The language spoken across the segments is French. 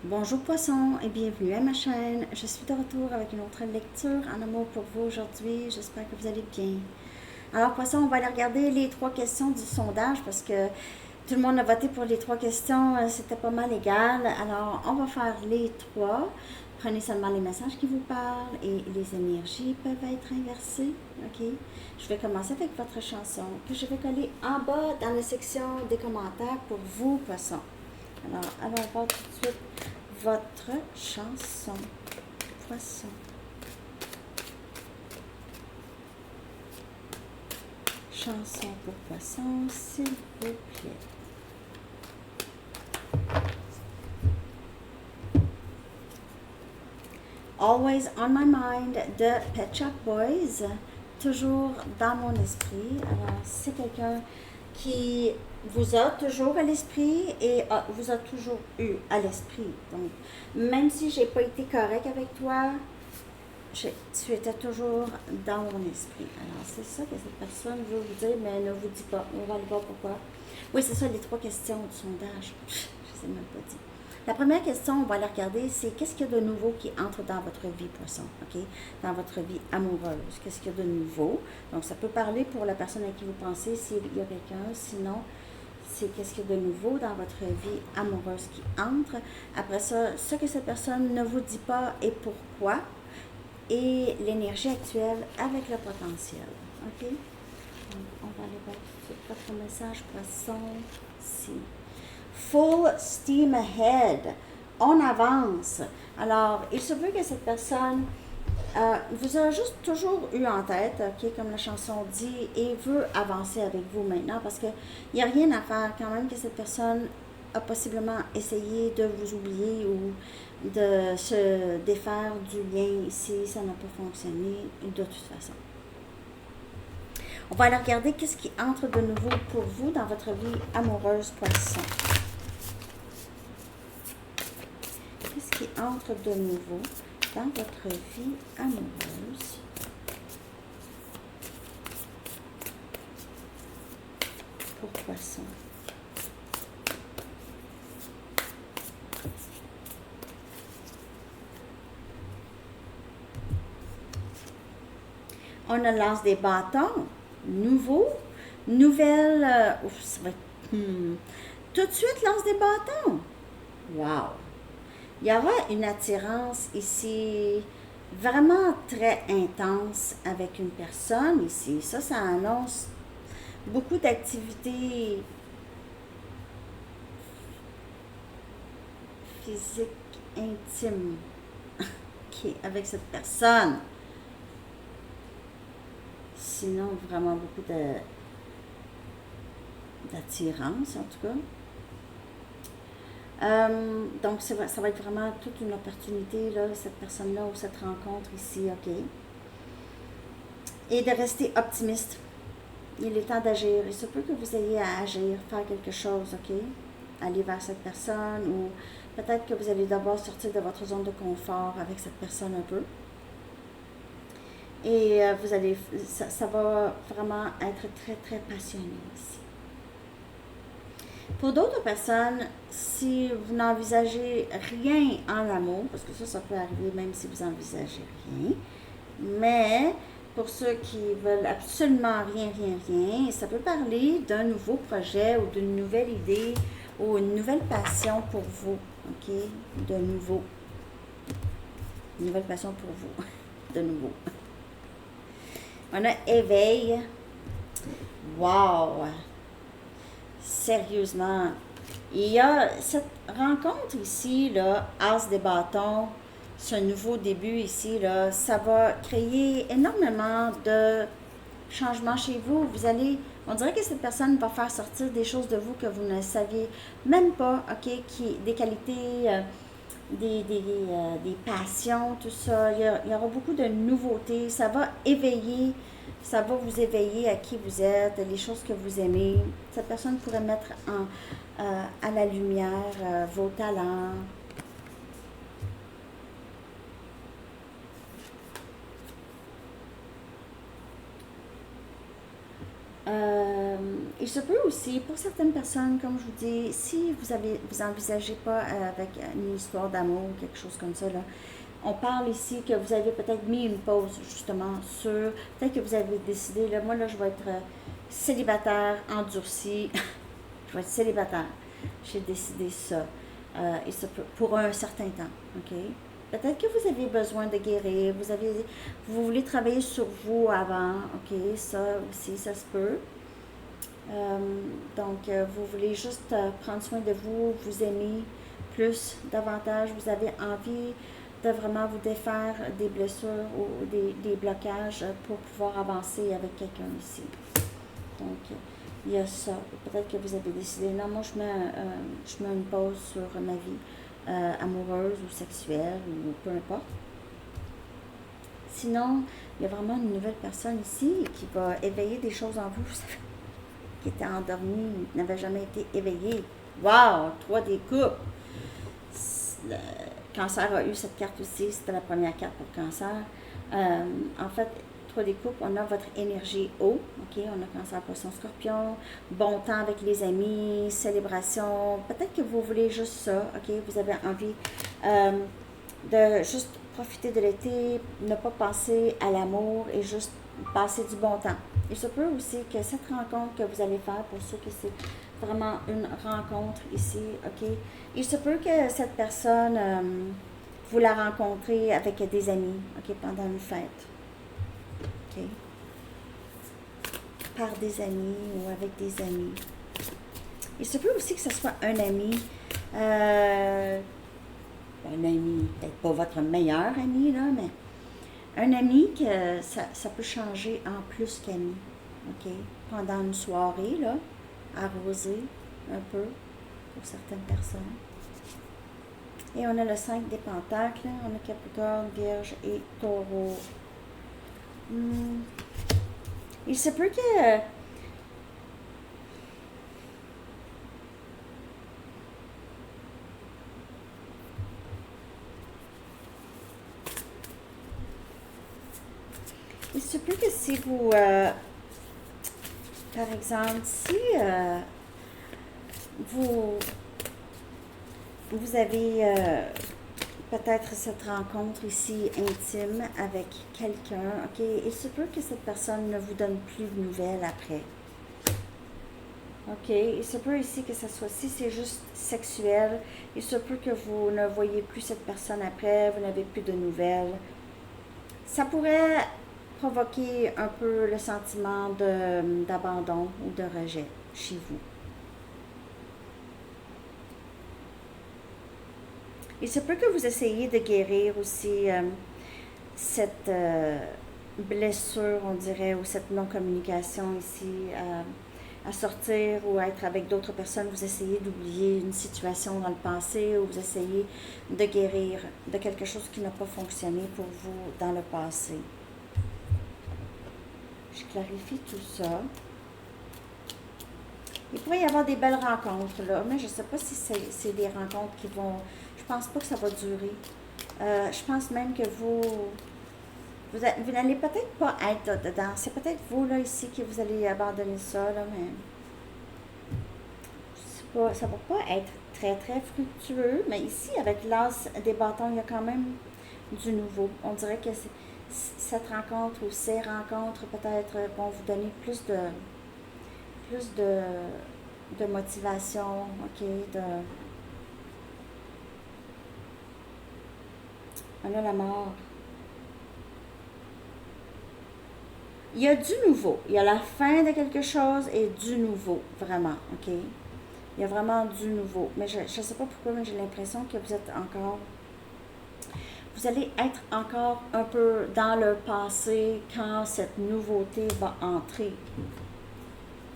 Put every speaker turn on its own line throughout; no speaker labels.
Bonjour poisson et bienvenue à ma chaîne. Je suis de retour avec une autre lecture en amour pour vous aujourd'hui. J'espère que vous allez bien. Alors poisson, on va aller regarder les 3 questions du sondage parce que tout le monde a voté pour les 3 questions. C'était pas mal égal. Alors on va faire les 3. Prenez seulement les messages qui vous parlent et les énergies peuvent être inversées. Ok. Je vais commencer avec votre chanson que je vais coller en bas dans la section des commentaires pour vous poisson. Alors, allons voir tout de suite votre chanson, poisson. Chanson pour poisson, s'il vous plaît. Always on my mind de Pet Shop Boys, toujours dans mon esprit. Alors, c'est quelqu'un qui vous a toujours à l'esprit et vous a toujours eu à l'esprit. Donc, même si j'ai pas été correct avec toi, tu étais toujours dans mon esprit. Alors, c'est ça que cette personne veut vous dire, mais elle ne vous dit pas. On va aller voir pourquoi. Oui, c'est ça, les 3 questions du sondage. Je ne sais même pas dit. La première question, on va la regarder, c'est qu'est-ce qu'il y a de nouveau qui entre dans votre vie, poisson, ok? Dans votre vie amoureuse. Qu'est-ce qu'il y a de nouveau? Donc, ça peut parler pour la personne à qui vous pensez, s'il y a quelqu'un. Sinon, c'est qu'est-ce qu'il y a de nouveau dans votre vie amoureuse qui entre. Après ça, ce que cette personne ne vous dit pas et pourquoi. Et l'énergie actuelle avec le potentiel. OK? Donc, on va aller voir tout de suite votre message, poisson. Ici. Full steam ahead. On avance. Alors, il se peut que cette personne vous a juste toujours eu en tête, ok, comme la chanson dit, et veut avancer avec vous maintenant parce qu'il n'y a rien à faire quand même que cette personne a possiblement essayé de vous oublier ou de se défaire du lien ici, ça n'a pas fonctionné de toute façon. On va aller regarder qu'est-ce qui entre de nouveau pour vous dans votre vie amoureuse, poisson. Qu'est-ce qui entre de nouveau dans votre vie amoureuse pour poisson? On a lance des bâtons, nouveau, nouvelle, ça va être, tout de suite lance des bâtons. Wow! Il y aura une attirance ici vraiment très intense avec une personne ici. Ça annonce beaucoup d'activités physiques intimes avec cette personne. Sinon, vraiment beaucoup d'attirance, en tout cas. Donc, ça va être vraiment toute une opportunité, là, cette personne-là, ou cette rencontre ici, OK? Et de rester optimiste. Il est temps d'agir. Il se peut que vous ayez à agir, faire quelque chose, OK? Aller vers cette personne, ou peut-être que vous allez d'abord sortir de votre zone de confort avec cette personne un peu. Et vous allez, ça va vraiment être très, très passionné ici. Pour d'autres personnes, si vous n'envisagez rien en amour, parce que ça peut arriver même si vous n'envisagez rien, mais pour ceux qui veulent absolument rien, ça peut parler d'un nouveau projet ou d'une nouvelle idée ou une nouvelle passion pour vous, ok? De nouveau. Une nouvelle passion pour vous, de nouveau. On a éveil. Wow! Sérieusement, il y a cette rencontre ici, là, As des bâtons, ce nouveau début ici, là, ça va créer énormément de changements chez vous. On dirait que cette personne va faire sortir des choses de vous que vous ne saviez même pas, ok, des qualités, des passions, tout ça. Il y aura beaucoup de nouveautés. Ça va vous éveiller à qui vous êtes, les choses que vous aimez. Cette personne pourrait mettre à la lumière vos talents. Il se peut aussi, pour certaines personnes, comme je vous dis, si vous envisagez pas avec une histoire d'amour ou quelque chose comme ça, là, on parle ici que vous avez peut-être mis une pause justement sur, peut-être que vous avez décidé, là, moi là je vais être célibataire, endurci, je vais être célibataire. J'ai décidé ça. Et ça peut, pour un certain temps, ok? Peut-être que vous avez besoin de guérir, vous voulez travailler sur vous avant, ok? Ça aussi, ça se peut. Vous voulez juste prendre soin de vous, vous aimer plus, davantage. Vous avez envie de vraiment vous défaire des blessures ou des blocages pour pouvoir avancer avec quelqu'un ici. Donc, il y a ça. Peut-être que vous avez décidé, non, moi je mets une pause sur ma vie amoureuse ou sexuelle ou peu importe. Sinon, il y a vraiment une nouvelle personne ici qui va éveiller des choses en vous, qui était endormie, n'avait jamais été éveillée. Wow! 3 des coupes. Le cancer a eu cette carte aussi, c'était la première carte pour le cancer. En fait, 3 des coupes, on a votre énergie haut, ok? On a cancer, poisson, scorpion, bon temps avec les amis, célébration. Peut-être que vous voulez juste ça, ok? Vous avez envie de juste profiter de l'été, ne pas penser à l'amour et juste passer du bon temps. Il se peut aussi que cette rencontre que vous allez faire, pour ceux que c'est vraiment une rencontre ici, ok? Il se peut que cette personne, vous la rencontrez avec des amis, ok? Pendant une fête, ok? Par des amis ou avec des amis. Il se peut aussi que ce soit un ami, peut-être pas votre meilleur ami, là, mais un ami que ça peut changer en plus qu'ami, ok? Pendant une soirée, là, arroser un peu pour certaines personnes. Et on a le 5 des pentacles, on a Capricorne, Vierge et Taureau. Il se peut que il se peut que si vous, par exemple, si vous avez peut-être cette rencontre ici intime avec quelqu'un, ok, il se peut que cette personne ne vous donne plus de nouvelles après. Ok, il se peut ici que ce soit, si c'est juste sexuel, il se peut que vous ne voyez plus cette personne après, vous n'avez plus de nouvelles. Ça pourrait provoquer un peu le sentiment d'abandon ou de rejet chez vous. Il se peut que vous essayiez de guérir aussi cette blessure, on dirait, ou cette non-communication ici, à sortir ou à être avec d'autres personnes. Vous essayez d'oublier une situation dans le passé ou vous essayez de guérir de quelque chose qui n'a pas fonctionné pour vous dans le passé. Je clarifie tout ça. Il pourrait y avoir des belles rencontres, là, mais je ne sais pas si c'est des rencontres qui vont... Je pense pas que ça va durer. Je pense même que vous n'allez peut-être pas être dedans. C'est peut-être vous, là, ici, que vous allez abandonner ça, là, mais... ça va pas être très, très fructueux, mais ici, avec l'as des bâtons, il y a quand même du nouveau. On dirait que cette rencontre ou ces rencontres, peut-être, vont vous donner plus de motivation, ok, on a la mort. Il y a du nouveau. Il y a la fin de quelque chose et du nouveau, vraiment, ok? Il y a vraiment du nouveau. Mais je ne sais pas pourquoi, mais j'ai l'impression que vous êtes encore... Vous allez être encore un peu dans le passé quand cette nouveauté va entrer.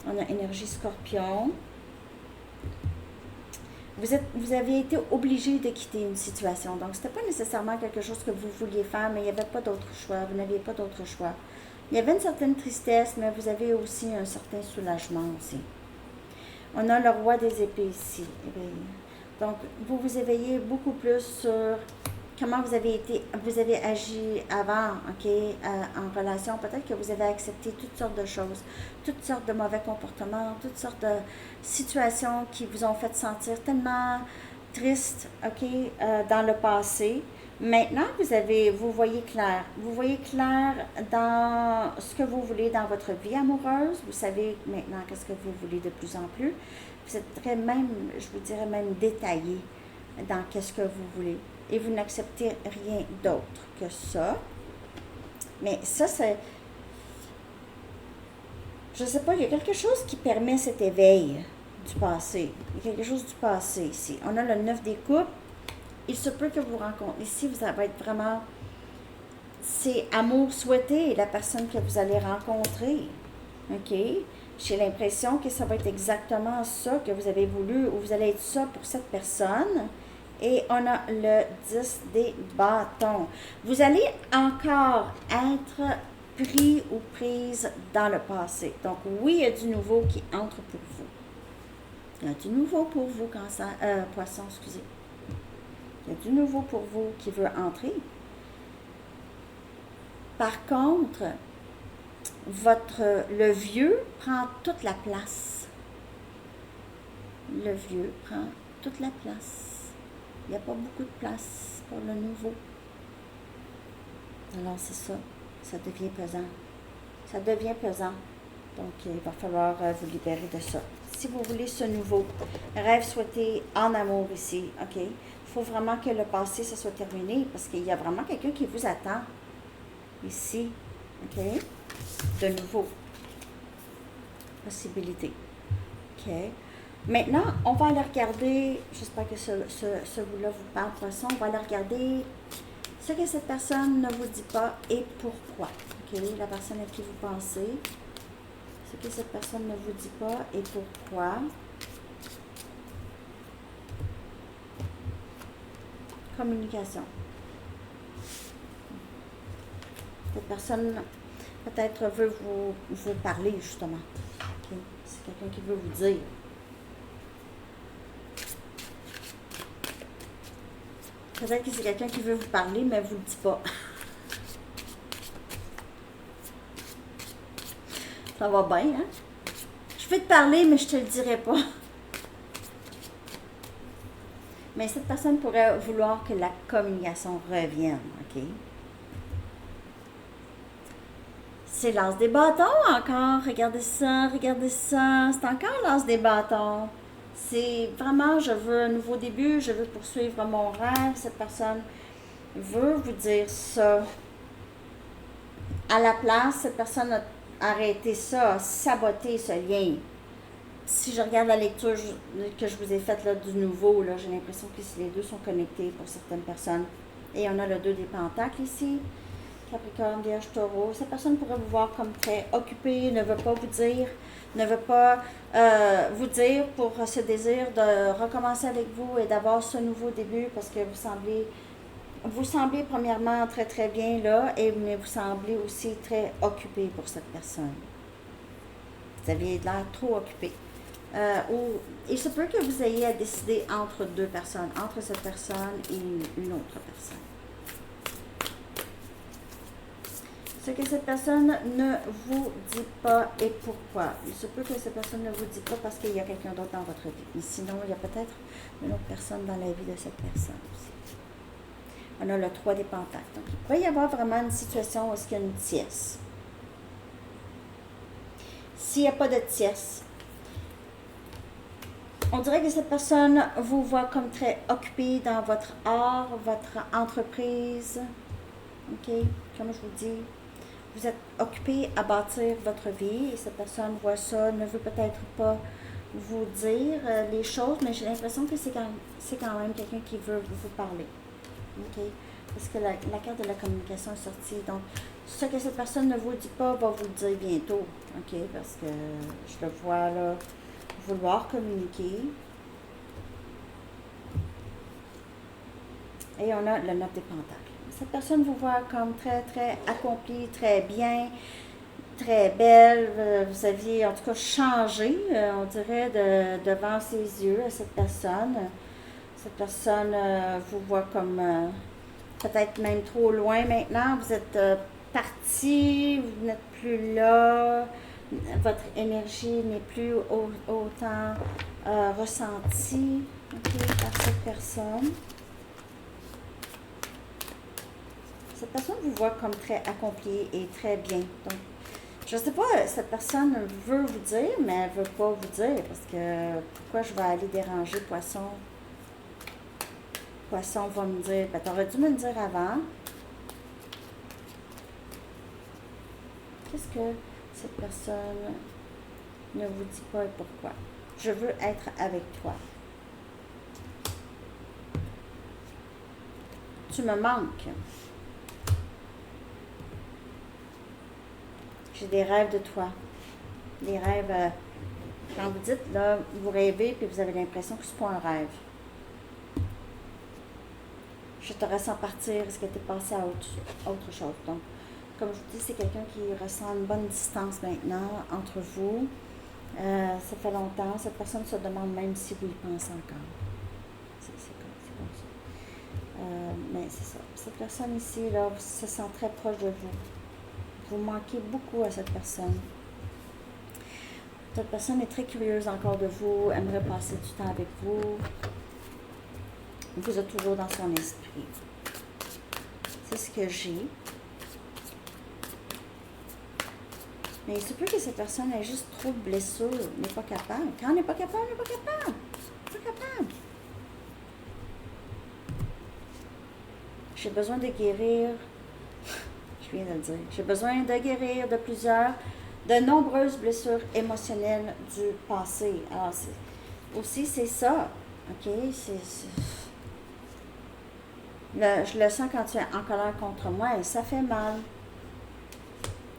On a énergie scorpion. Vous avez été obligé de quitter une situation. Donc, ce n'était pas nécessairement quelque chose que vous vouliez faire, mais il n'y avait pas d'autre choix. Vous n'aviez pas d'autre choix. Il y avait une certaine tristesse, mais vous avez aussi un certain soulagement aussi. On a le roi des épées ici, éveillé. Donc, vous vous éveillez beaucoup plus sur comment vous avez agi avant, OK, en relation. Peut-être que vous avez accepté toutes sortes de choses, toutes sortes de mauvais comportements, toutes sortes de situations qui vous ont fait sentir tellement triste, OK, dans le passé. Maintenant, vous voyez clair. Vous voyez clair dans ce que vous voulez dans votre vie amoureuse. Vous savez maintenant qu'est-ce que vous voulez de plus en plus. Vous êtes très même, je vous dirais même détaillé dans qu'est-ce que vous voulez. Et vous n'acceptez rien d'autre que ça. Mais ça, c'est... Je ne sais pas, il y a quelque chose qui permet cet éveil du passé. Il y a quelque chose du passé ici. On a le 9 des coupes. Il se peut que vous rencontrez ici, vous allez être vraiment... C'est amour souhaité, la personne que vous allez rencontrer. OK? J'ai l'impression que ça va être exactement ça que vous avez voulu, ou vous allez être ça pour cette personne. Et on a le 10 des bâtons. Vous allez encore être pris ou prise dans le passé. Donc oui, il y a du nouveau qui entre pour vous. Il y a du nouveau pour vous, poisson, excusez. Il y a du nouveau pour vous qui veut entrer. Par contre, le vieux prend toute la place. Le vieux prend toute la place. Il n'y a pas beaucoup de place pour le nouveau. Alors c'est ça. Ça devient pesant. Ça devient pesant. Donc il va falloir vous libérer de ça. Si vous voulez ce nouveau rêve souhaité en amour ici, OK? Il faut vraiment que le passé, ça soit terminé parce qu'il y a vraiment quelqu'un qui vous attend ici, OK? De nouveau. Possibilité. OK? Maintenant, on va aller regarder, j'espère que celui-là vous parle, poisson, on va aller regarder ce que cette personne ne vous dit pas et pourquoi. OK? La personne à qui vous pensez, ce que cette personne ne vous dit pas et pourquoi. Communication. Cette personne peut-être veut vous parler justement. Okay? C'est quelqu'un qui veut vous dire. Peut-être que c'est quelqu'un qui veut vous parler, mais vous ne le dit pas. Ça va bien, hein? Je vais te parler, mais je ne te le dirai pas. Mais cette personne pourrait vouloir que la communication revienne, OK? C'est l'as des bâtons encore. Regardez ça, regardez ça. C'est encore l'as des bâtons. C'est vraiment, je veux un nouveau début, je veux poursuivre mon rêve. Cette personne veut vous dire ça. À la place, cette personne a arrêté ça, a saboté ce lien. Si je regarde la lecture que je vous ai faite là, du nouveau, là, j'ai l'impression que les deux sont connectés pour certaines personnes. Et on a le 2 des pentacles ici. Capricorne, Vierge, Taureau. Cette personne pourrait vous voir comme très occupée, ne veut pas vous dire, ne veut pas vous dire pour ce désir de recommencer avec vous et d'avoir ce nouveau début parce que vous semblez premièrement très très bien là, mais vous semblez aussi très occupé pour cette personne. Vous avez l'air trop occupé. Il se peut que vous ayez à décider entre deux personnes, entre cette personne et une autre personne. Ce que cette personne ne vous dit pas et pourquoi. Il se peut que cette personne ne vous dit pas parce qu'il y a quelqu'un d'autre dans votre vie. Mais sinon, il y a peut-être une autre personne dans la vie de cette personne aussi. On a le 3 des pentacles. Donc, il pourrait y avoir vraiment une situation où il y a une tierce. S'il n'y a pas de tierce, on dirait que cette personne vous voit comme très occupé dans votre art, votre entreprise. OK? Comme je vous dis, vous êtes occupé à bâtir votre vie et cette personne voit ça, ne veut peut-être pas vous dire les choses, mais j'ai l'impression que c'est quand même quelqu'un qui veut vous parler. OK? Parce que la carte de la communication est sortie. Donc, ce que cette personne ne vous dit pas va vous le dire bientôt. OK? Parce que je le vois là, vouloir communiquer. Et on a le 9 des pentacles. Cette personne vous voit comme très, très accomplie, très bien, très belle. Vous aviez en tout cas changé, on dirait, devant ses yeux à cette personne. Cette personne vous voit comme peut-être même trop loin maintenant. Vous êtes parti, vous n'êtes plus là. Votre énergie n'est plus autant ressentie, ok, par cette personne. Cette personne vous voit comme très accompli et très bien. Donc, je ne sais pas, cette personne veut vous dire, mais elle ne veut pas vous dire parce que pourquoi je vais aller déranger Poisson? Poisson va me dire, ben, tu aurais dû me le dire avant. Qu'est-ce que cette personne ne vous dit pas et pourquoi? Je veux être avec toi. Tu me manques. J'ai des rêves de toi. Des rêves, quand vous dites, là, vous rêvez, puis vous avez l'impression que ce n'est pas un rêve. Je te ressens partir, est-ce que tu es passé à autre chose? Donc, comme je vous dis, c'est quelqu'un qui ressent une bonne distance maintenant entre vous. Ça fait longtemps. Cette personne se demande même si vous y pensez encore. C'est comme ça. Mais c'est ça. Cette personne ici, là, se sent très proche de vous. Vous manquez beaucoup à cette personne. Cette personne est très curieuse encore de vous, aimerait passer du temps avec vous. Vous êtes toujours dans son esprit. C'est ce que j'ai. Mais il se peut que cette personne ait juste trop de blessures, n'est pas capable. Quand on n'est pas capable, on n'est pas capable. Pas capable. J'ai besoin de guérir. Je viens de le dire. J'ai besoin de guérir de nombreuses blessures émotionnelles du passé. Alors, aussi, c'est ça. OK? Je le sens quand tu es en colère contre moi et ça fait mal.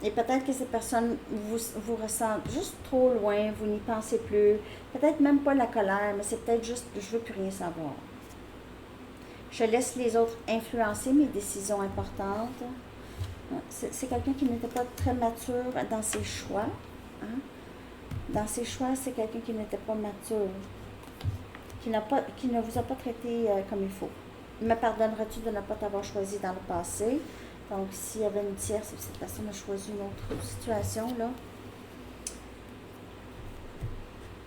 Et peut-être que ces personnes vous ressentent juste trop loin, vous n'y pensez plus. Peut-être même pas la colère, mais c'est peut-être juste, je veux plus rien savoir. Je laisse les autres influencer mes décisions importantes. C'est quelqu'un qui n'était pas très mature dans ses choix. Hein? Dans ses choix, c'est quelqu'un qui n'était pas mature, qui ne vous a pas traité comme il faut. Me pardonneras-tu de ne pas t'avoir choisi dans le passé? Donc, s'il y avait une tierce, cette personne a choisi une autre situation, là.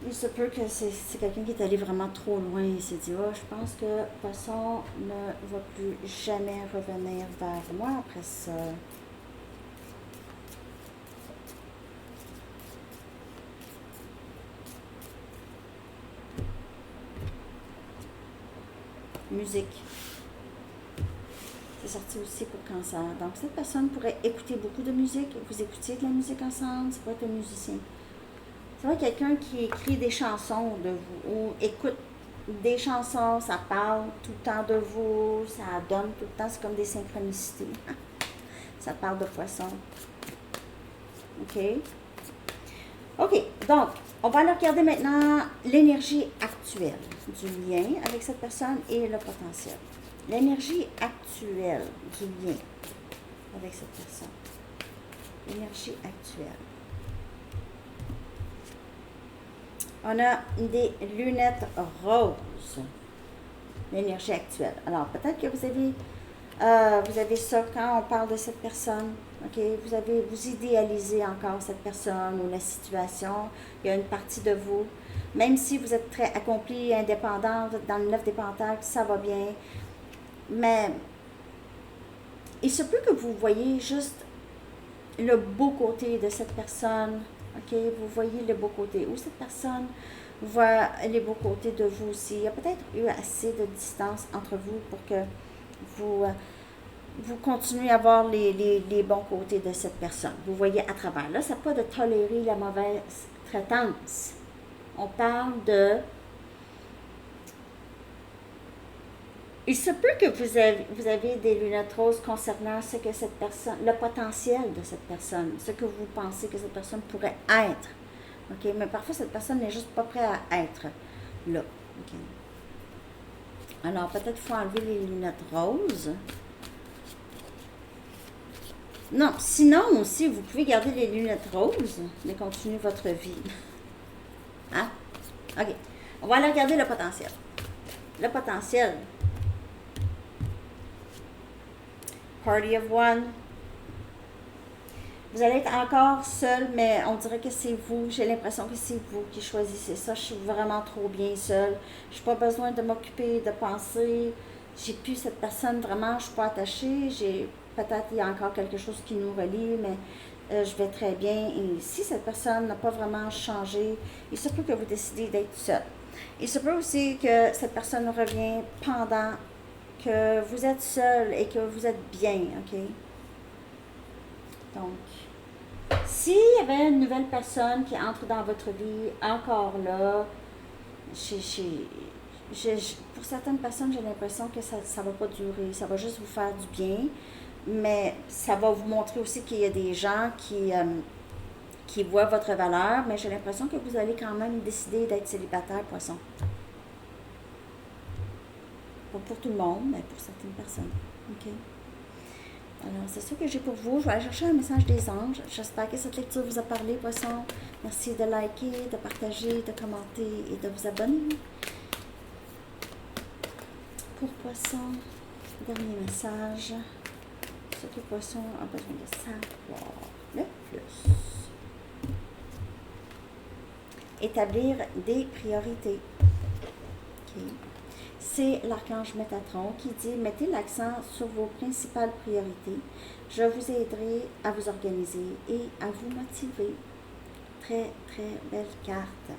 Il se peut que c'est quelqu'un qui est allé vraiment trop loin. Il s'est dit, oh, je pense que Poisson ne va plus jamais revenir vers moi après ça. Musique. C'est sorti aussi pour Cancer. Donc, cette personne pourrait écouter beaucoup de musique. Vous écoutiez de la musique ensemble. C'est pas être un musicien. C'est vrai quelqu'un qui écrit des chansons de vous ou écoute des chansons, ça parle tout le temps de vous, ça donne tout le temps, c'est comme des synchronicités. Ça parle de Poisson. OK? OK, donc, on va aller regarder maintenant l'énergie actuelle du lien avec cette personne et le potentiel. L'énergie actuelle du lien avec cette personne. L'énergie actuelle. On a des lunettes roses. L'énergie actuelle. Alors, peut-être que vous avez ça quand on parle de cette personne. OK? Vous idéalisez encore cette personne ou la situation. Il y a une partie de vous. Même si vous êtes très accomplie, indépendante, dans le 9 des Pentacles, ça va bien. Mais il se peut que vous voyez juste le beau côté de cette personne. OK, vous voyez le beau côté. Ou cette personne voit les beaux côtés de vous aussi. Il y a peut-être eu assez de distance entre vous pour que vous continuez à voir les bons côtés de cette personne. Vous voyez à travers. Là, ça n'a pas de tolérer la mauvaise traitance. On parle de... Il se peut que vous avez des lunettes roses concernant ce que cette personne, le potentiel de cette personne, ce que vous pensez que cette personne pourrait être. OK? Mais parfois, cette personne n'est juste pas prête à être là. OK? Alors, peut-être qu'il faut enlever les lunettes roses. Non, sinon aussi, vous pouvez garder les lunettes roses, mais continuer votre vie. Hein? OK. On va aller regarder le potentiel. Le potentiel. party of one. Vous allez être encore seul, mais on dirait que c'est vous. J'ai l'impression que c'est vous qui choisissez ça. Je suis vraiment trop bien seule. Je n'ai pas besoin de m'occuper, de penser. J'ai plus cette personne vraiment, je ne suis pas attachée. Peut-être qu'il y a encore quelque chose qui nous relie, mais je vais très bien. Et si cette personne n'a pas vraiment changé, il se peut que vous décidez d'être seul. Il se peut aussi que cette personne revient pendant que vous êtes seul et que vous êtes bien, ok? Donc, s'il y avait une nouvelle personne qui entre dans votre vie, encore là, pour certaines personnes, j'ai l'impression que ça ne va pas durer, ça va juste vous faire du bien, mais ça va vous montrer aussi qu'il y a des gens qui voient votre valeur, mais j'ai l'impression que vous allez quand même décider d'être célibataire, poisson. Pas pour tout le monde, mais pour certaines personnes. OK? Alors, c'est ça que j'ai pour vous. Je vais aller chercher un message des anges. J'espère que cette lecture vous a parlé, poisson. Merci de liker, de partager, de commenter et de vous abonner. Pour poisson, dernier message. Ce que poisson a besoin de savoir le plus. Établir des priorités. OK. C'est l'archange Métatron qui dit « Mettez l'accent sur vos principales priorités. Je vous aiderai à vous organiser et à vous motiver. » Très, très belle carte.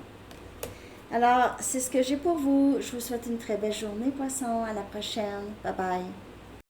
Alors, c'est ce que j'ai pour vous. Je vous souhaite une très belle journée, poisson. À la prochaine. Bye bye.